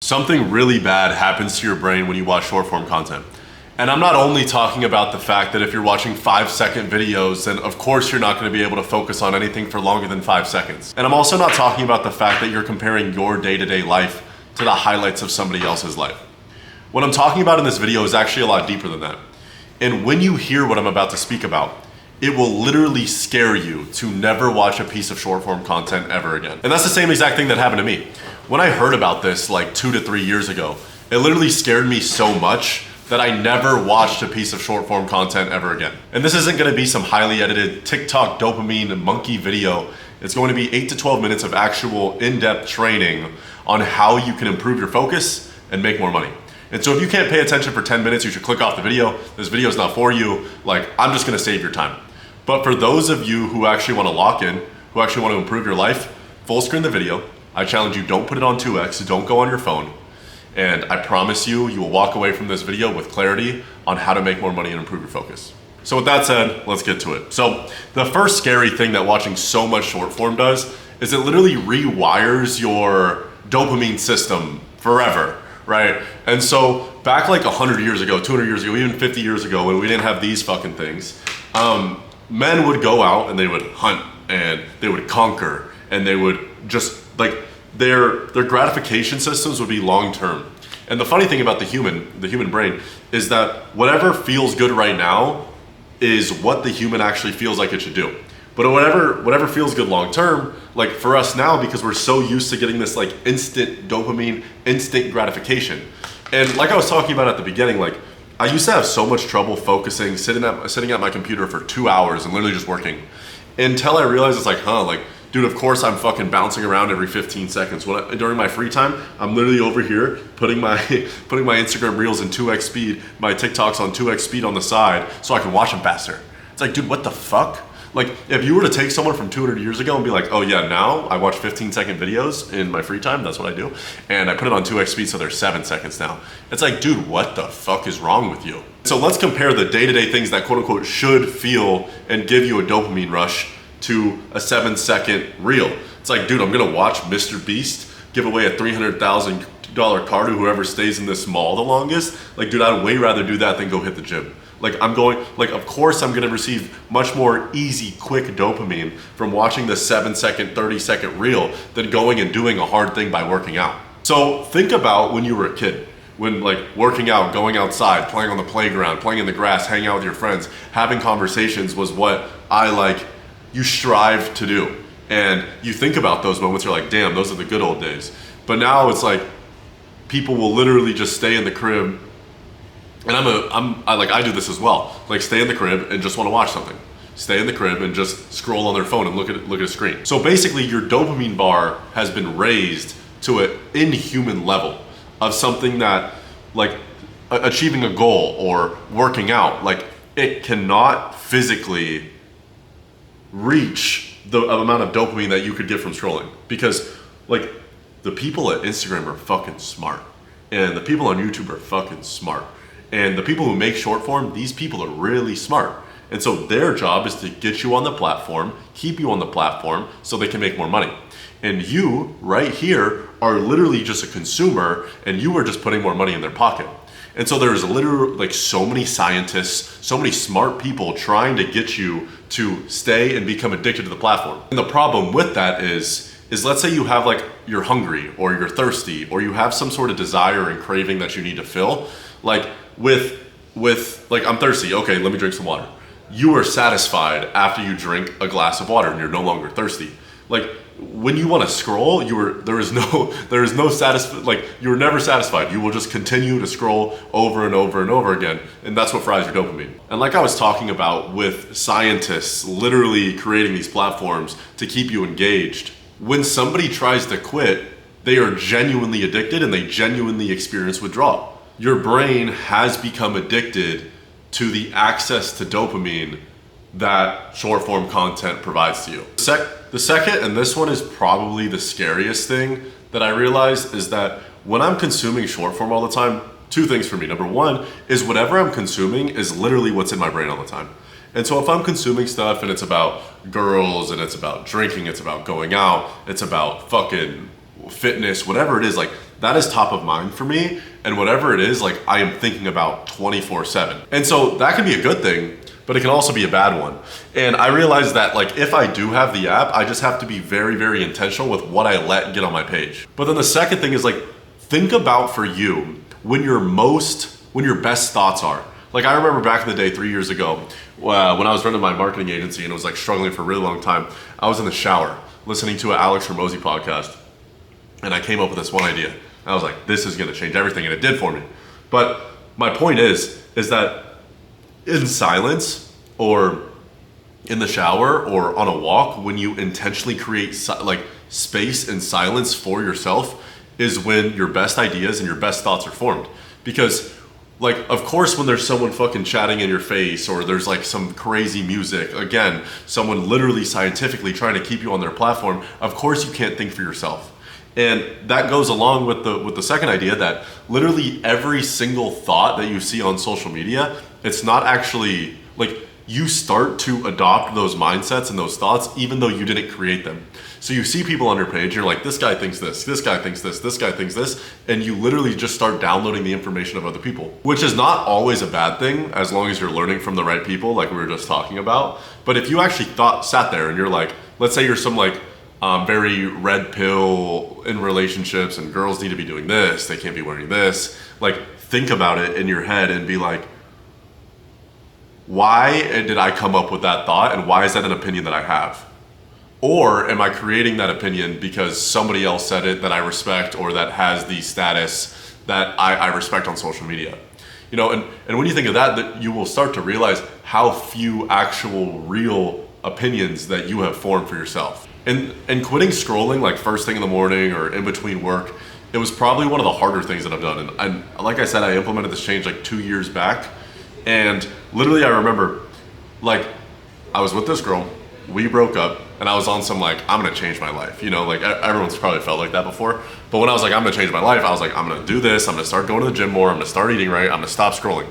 Something really bad happens to your brain when you watch short form content. And I'm not only talking about the fact that if you're watching 5-second videos, then of course you're not going to be able to focus on anything for longer than 5 seconds. And I'm also not talking about the fact that you're comparing your day-to-day life to the highlights of somebody else's life. What I'm talking about in this video is actually a lot deeper than that. And when you hear what I'm about to speak about, it will literally scare you to never watch a piece of short form content ever again. And that's the same exact thing that happened to me. When I heard about this like 2 to 3 years ago, it literally scared me so much that I never watched a piece of short form content ever again. And this isn't gonna be some highly edited TikTok dopamine monkey video. It's going to be 8 to 12 minutes of actual in-depth training on how you can improve your focus and make more money. And so if you can't pay attention for 10 minutes, you should click off the video. This video is not for you. Like, I'm just gonna save your time. But for those of you who actually wanna lock in, who actually wanna improve your life, full screen the video. I challenge you, don't put it on 2x, don't go on your phone. And I promise you, you will walk away from this video with clarity on how to make more money and improve your focus. So with that said, let's get to it. So the first scary thing that watching so much short form does is it literally rewires your dopamine system forever, right? And so back like 100 years ago, 200 years ago, even 50 years ago, when we didn't have these fucking things, men would go out and they would hunt and they would conquer and they would just like, their gratification systems would be long-term. And the funny thing about the human brain is that whatever feels good right now is what the human actually feels like it should do. But whatever feels good long-term, like for us now, because we're so used to getting this like instant dopamine, instant gratification. And like I was talking about at the beginning, like I used to have so much trouble focusing, sitting at my computer for 2 hours and literally just working until I realized it's like, like, dude, of course I'm fucking bouncing around every 15 seconds. During my free time, I'm literally over here putting my Instagram reels in 2x speed, my TikToks on 2x speed on the side so I can watch them faster. It's like, dude, what the fuck? Like, if you were to take someone from 200 years ago and be like, oh yeah, now I watch 15-second videos in my free time, that's what I do, and I put it on 2x speed so they're 7 seconds now. It's like, dude, what the fuck is wrong with you? So let's compare the day-to-day things that quote unquote should feel and give you a dopamine rush to a 7-second reel. It's like, dude, I'm gonna watch Mr. Beast give away a $300,000 car to whoever stays in this mall the longest. Like, dude, I'd way rather do that than go hit the gym. Like, of course I'm gonna receive much more easy, quick dopamine from watching the 7-second, 30-second reel than going and doing a hard thing by working out. So think about when you were a kid, when like working out, going outside, playing on the playground, playing in the grass, hanging out with your friends, having conversations was what you strive to do. And you think about those moments, you're like, damn, those are the good old days. But now it's like, people will literally just stay in the crib. And I do this as well. Like, stay in the crib and just want to watch something. Stay in the crib and just scroll on their phone and look at a screen. So basically your dopamine bar has been raised to an inhuman level of something that, like, achieving a goal or working out, like, it cannot physically reach the amount of dopamine that you could get from scrolling. Because like, the people at Instagram are fucking smart, and the people on YouTube are fucking smart, and the people who make short form, these people are really smart. And so their job is to get you on the platform, keep you on the platform so they can make more money. And you right here are literally just a consumer, and you are just putting more money in their pocket. And so there's literally like so many scientists, so many smart people trying to get you to stay and become addicted to the platform. And the problem with that is let's say you have like, you're hungry or you're thirsty or you have some sort of desire and craving that you need to fill. Like with like, I'm thirsty, okay, let me drink some water. You are satisfied after you drink a glass of water and you're no longer thirsty. Like, when you want to scroll, there is no satisfaction. Like, you're never satisfied. You will just continue to scroll over and over and over again, and that's what fries your dopamine. And like I was talking about with scientists literally creating these platforms to keep you engaged, when somebody tries to quit, they are genuinely addicted and they genuinely experience withdrawal. Your brain has become addicted to the access to dopamine that short form content provides to you. The second, and this one is probably the scariest thing that I realized, is that when I'm consuming short form all the time, 2 things for me. Number 1 is whatever I'm consuming is literally what's in my brain all the time. And so if I'm consuming stuff and it's about girls and it's about drinking, it's about going out, it's about fucking fitness, whatever it is, like that is top of mind for me. And whatever it is, like I am thinking about 24/7. And so that can be a good thing, but it can also be a bad one. And I realized that like if I do have the app, I just have to be very, very intentional with what I let get on my page. But then the second thing is like, think about for you when your best thoughts are. Like I remember back in the day, 3 years ago, when I was running my marketing agency and it was like struggling for a really long time, I was in the shower listening to an Alex Hormozi podcast, and I came up with this one idea. I was like, this is gonna change everything, and it did for me. But my point is that in silence or in the shower or on a walk, when you intentionally create like space and silence for yourself is when your best ideas and your best thoughts are formed. Because like, of course, when there's someone fucking chatting in your face or there's like some crazy music, again, someone literally scientifically trying to keep you on their platform, of course you can't think for yourself. And that goes along with the second idea that literally every single thought that you see on social media, it's not actually like you start to adopt those mindsets and those thoughts even though you didn't create them. So you see people on your page, you're like, this guy thinks this guy thinks this guy thinks this, and you literally just start downloading the information of other people, which is not always a bad thing as long as you're learning from the right people like we were just talking about. But if you actually sat there and you're like, let's say you're some like very red pill in relationships and girls need to be doing this, they can't be wearing this, like think about it in your head and be like, why did I come up with that thought and why is that an opinion that I have? Or am I creating that opinion because somebody else said it that I respect or that has the status that I respect on social media? You know, and when you think of that you will start to realize how few actual real opinions that you have formed for yourself. And quitting scrolling like first thing in the morning or in between work, it was probably one of the harder things that I've done. And like I said, I implemented this change like 2 years back. And literally I remember like I was with this girl, we broke up, and I was on some like, I'm gonna change my life. You know, like everyone's probably felt like that before. But when I was like, I'm gonna change my life, I was like, I'm gonna do this, I'm gonna start going to the gym more, I'm gonna start eating right, I'm gonna stop scrolling.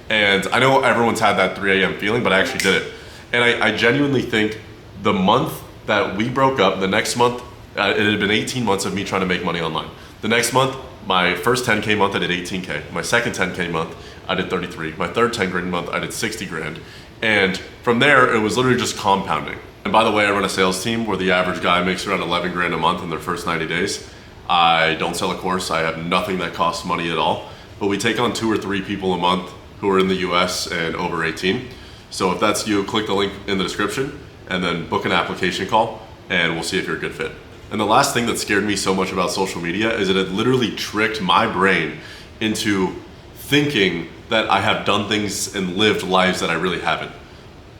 And I know everyone's had that 3 a.m. feeling, but I actually did it. And I genuinely think the month that we broke up, the next month, it had been 18 months of me trying to make money online. The next month, my first 10K month, I did 18K. My second 10K month, I did 33. My third 10 grand month, I did 60 grand. And from there, it was literally just compounding. And by the way, I run a sales team where the average guy makes around 11 grand a month in their first 90 days. I don't sell a course. I have nothing that costs money at all. But we take on 2 or 3 people a month who are in the US and over 18. So if that's you, click the link in the description and then book an application call and we'll see if you're a good fit. And the last thing that scared me so much about social media is that it literally tricked my brain into thinking that I have done things and lived lives that I really haven't.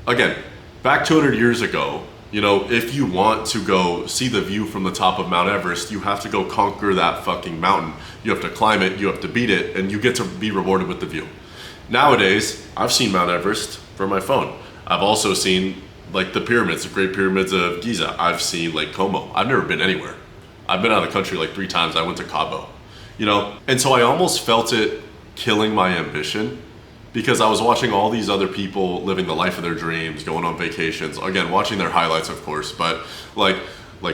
Again, back 200 years ago, you know, if you want to go see the view from the top of Mount Everest, you have to go conquer that fucking mountain. You have to climb it, you have to beat it, and you get to be rewarded with the view. Nowadays, I've seen Mount Everest from my phone. I've also seen like the pyramids, the Great Pyramids of Giza. I've seen Lake Como. I've never been anywhere. I've been out of the country like 3 times. I went to Cabo, you know? And so I almost felt it killing my ambition because I was watching all these other people living the life of their dreams, going on vacations, again, watching their highlights, of course, but like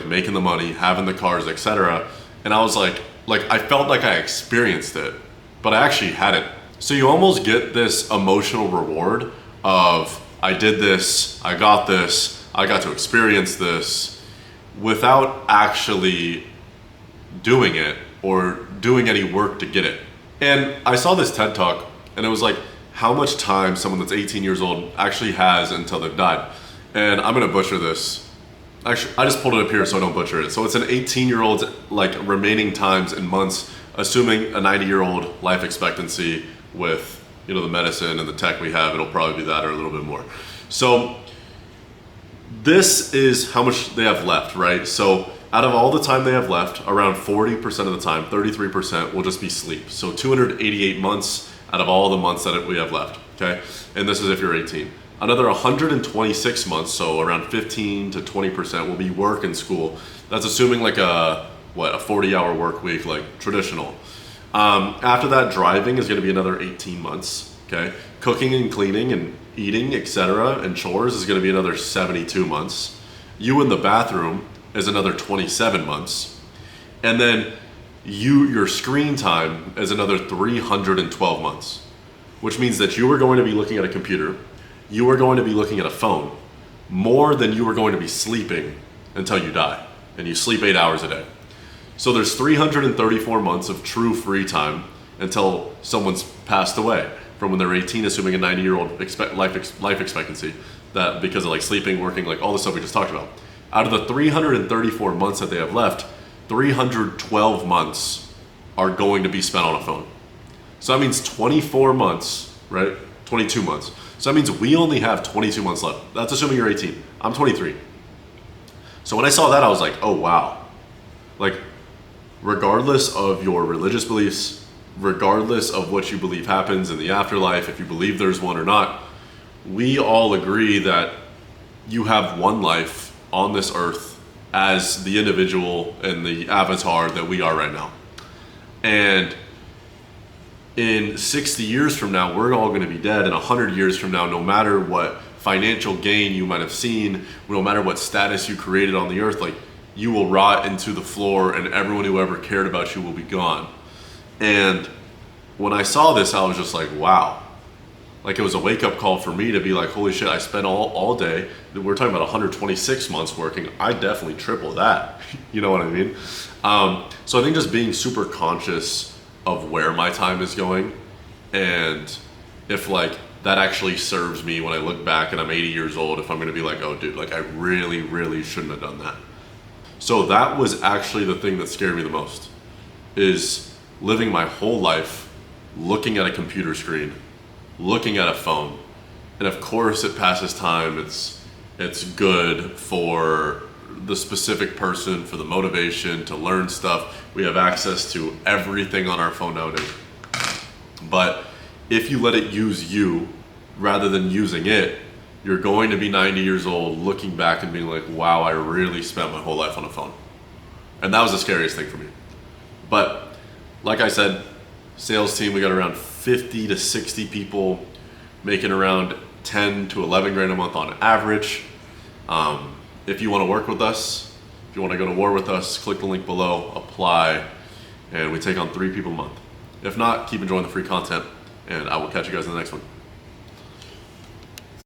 making the money, having the cars, etc. And I was like I felt like I experienced it, but I actually hadn't. So you almost get this emotional reward of, I did this, I got to experience this, without actually doing it or doing any work to get it. And I saw this TED Talk and it was like how much time someone that's 18 years old actually has until they've died. And I'm gonna butcher this. Actually, I just pulled it up here so I don't butcher it. So it's an 18-year-old's like remaining times in months, assuming a 90-year-old life expectancy with, you know, the medicine and the tech we have, it'll probably be that or a little bit more. So this is how much they have left, right? So out of all the time they have left, around 40% of the time, 33% will just be sleep. So 288 months out of all the months that we have left, okay? And this is if you're 18. Another 126 months, so around 15 to 20% will be work and school. That's assuming like a 40-hour work week, like traditional. After that, driving is gonna be another 18 months, okay? Cooking and cleaning and eating, etc., and chores is gonna be another 72 months. You in the bathroom is another 27 months. And then your screen time is another 312 months, which means that you are going to be looking at a computer, you are going to be looking at a phone more than you are going to be sleeping until you die, and you sleep 8 hours a day. So there's 334 months of true free time until someone's passed away, from when they're 18, assuming a 90-year-old life expectancy, that because of like sleeping, working, like all the stuff we just talked about. Out of the 334 months that they have left, 312 months are going to be spent on a phone. So that means 24 months, right? 22 months. So that means we only have 22 months left. That's assuming you're 18. I'm 23. So when I saw that, I was like, oh wow. Like, regardless of your religious beliefs, regardless of what you believe happens in the afterlife, if you believe there's one or not, we all agree that you have one life on this earth as the individual and the avatar that we are right now. And in 60 years from now, we're all going to be dead. And 100 years from now, no matter what financial gain you might have seen, no matter what status you created on the earth, like, you will rot into the floor and everyone who ever cared about you will be gone. And when I saw this, I was just like, wow. Like, it was a wake-up call for me to be like, holy shit, I spent all day. We're talking about 126 months working. I definitely triple that. You know what I mean? So I think just being super conscious of where my time is going, and if like that actually serves me when I look back and I'm 80 years old, if I'm gonna be like, oh dude, like I really, really shouldn't have done that. So that was actually the thing that scared me the most, is living my whole life looking at a computer screen, looking at a phone. And of course it passes time, it's good for the specific person, for the motivation to learn stuff. We have access to everything on our phone nowadays. But if you let it use you rather than using it, you're going to be 90 years old looking back and being like, wow, I really spent my whole life on a phone. And that was the scariest thing for me. But like I said, sales team, we got around 50 to 60 people making around 10 to 11 grand a month on average. If you want to work with us, if you want to go to war with us, click the link below, apply, and we take on 3 people a month. If not, keep enjoying the free content, and I will catch you guys in the next one.